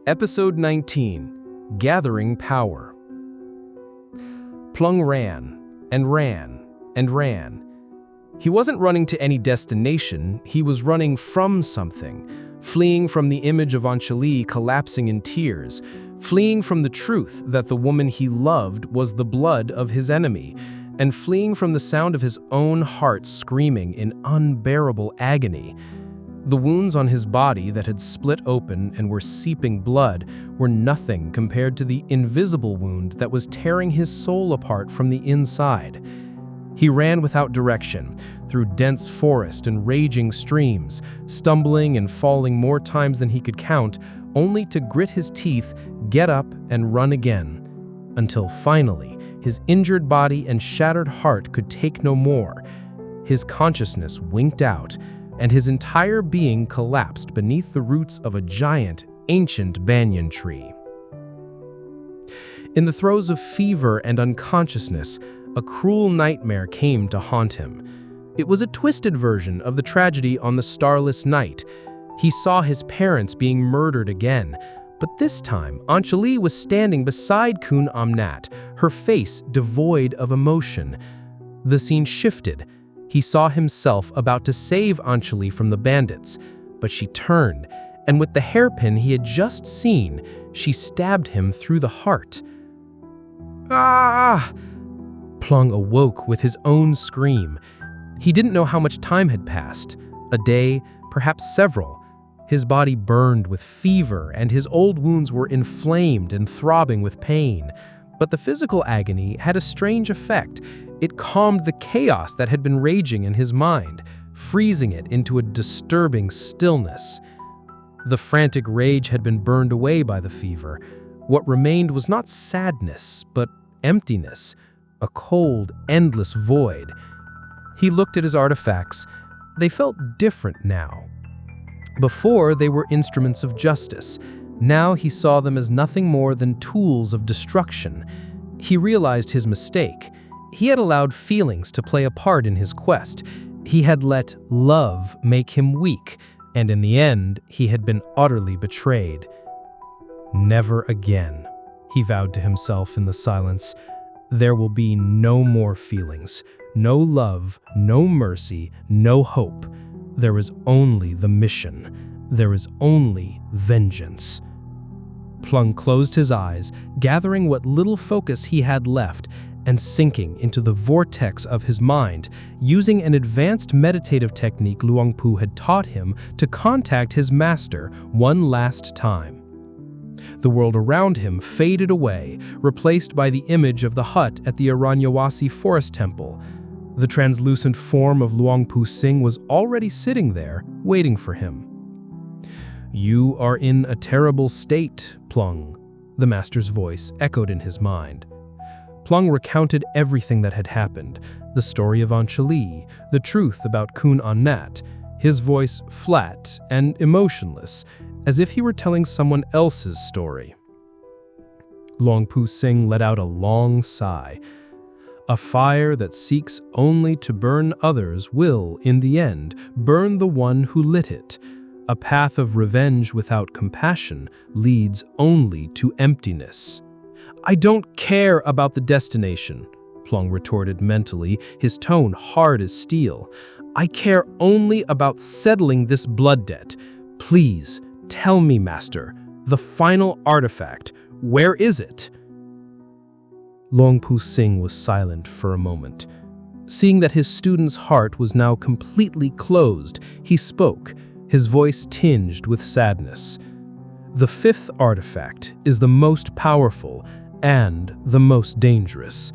Episode 19, Gathering Power. Plung ran, and ran, and ran. He wasn't running to any destination, he was running from something, fleeing from the image of Anjali collapsing in tears, fleeing from the truth that the woman he loved was the blood of his enemy, and fleeing from the sound of his own heart screaming in unbearable agony. The wounds on his body that had split open and were seeping blood were nothing compared to the invisible wound that was tearing his soul apart from the inside. He ran without direction, through dense forest and raging streams, stumbling and falling more times than he could count, only to grit his teeth, get up, and run again. Until finally, his injured body and shattered heart could take no more. His consciousness winked out, and his entire being collapsed beneath the roots of a giant, ancient banyan tree. In the throes of fever and unconsciousness, a cruel nightmare came to haunt him. It was a twisted version of the tragedy on the starless night. He saw his parents being murdered again, but this time Anjali was standing beside Kun Amnat, her face devoid of emotion. The scene shifted. He saw himself about to save Anjali from the bandits, but she turned, and with the hairpin he had just seen, she stabbed him through the heart. Ah! Plung awoke with his own scream. He didn't know how much time had passed, a day, perhaps several. His body burned with fever, and his old wounds were inflamed and throbbing with pain. But the physical agony had a strange effect. It calmed the chaos that had been raging in his mind, freezing it into a disturbing stillness. The frantic rage had been burned away by the fever. What remained was not sadness, but emptiness, a cold, endless void. He looked at his artifacts. They felt different now. Before, they were instruments of justice. Now he saw them as nothing more than tools of destruction. He realized his mistake. He had allowed feelings to play a part in his quest. He had let love make him weak, and in the end, he had been utterly betrayed. Never again, he vowed to himself in the silence. There will be no more feelings, no love, no mercy, no hope. There is only the mission. There is only vengeance. Plung closed his eyes, gathering what little focus he had left, and sinking into the vortex of his mind, using an advanced meditative technique Luang Pu had taught him to contact his master one last time. The world around him faded away, replaced by the image of the hut at the Aranyawasi forest temple. The translucent form of Luang Pu Singh was already sitting there, waiting for him. "You are in a terrible state, Plung," the master's voice echoed in his mind. Plung recounted everything that had happened, the story of Anjali, the truth about Kun Amnat, his voice flat and emotionless, as if he were telling someone else's story. Luang Pu Singh let out a long sigh. A fire that seeks only to burn others will, in the end, burn the one who lit it. A path of revenge without compassion leads only to emptiness. "I don't care about the destination," Plung retorted mentally, his tone hard as steel. "I care only about settling this blood debt. Please, tell me, Master, the final artifact, where is it?" Luang Pu Singh was silent for a moment. Seeing that his student's heart was now completely closed, he spoke, his voice tinged with sadness. "The fifth artifact is the most powerful and the most dangerous.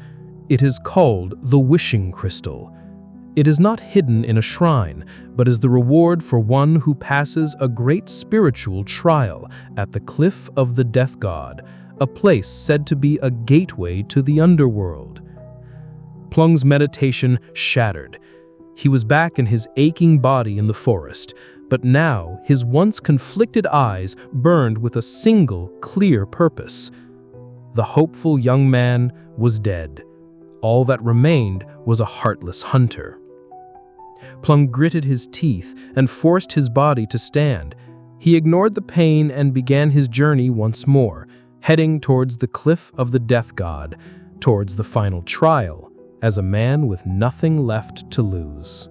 It is called the Wishing Crystal. It is not hidden in a shrine, but is the reward for one who passes a great spiritual trial at the Cliff of the Death God, a place said to be a gateway to the underworld." Plung's meditation shattered. He was back in his aching body in the forest, but now his once conflicted eyes burned with a single clear purpose. The hopeful young man was dead. All that remained was a heartless hunter. Plung gritted his teeth and forced his body to stand. He ignored the pain and began his journey once more, heading towards the cliff of the death god, towards the final trial, as a man with nothing left to lose.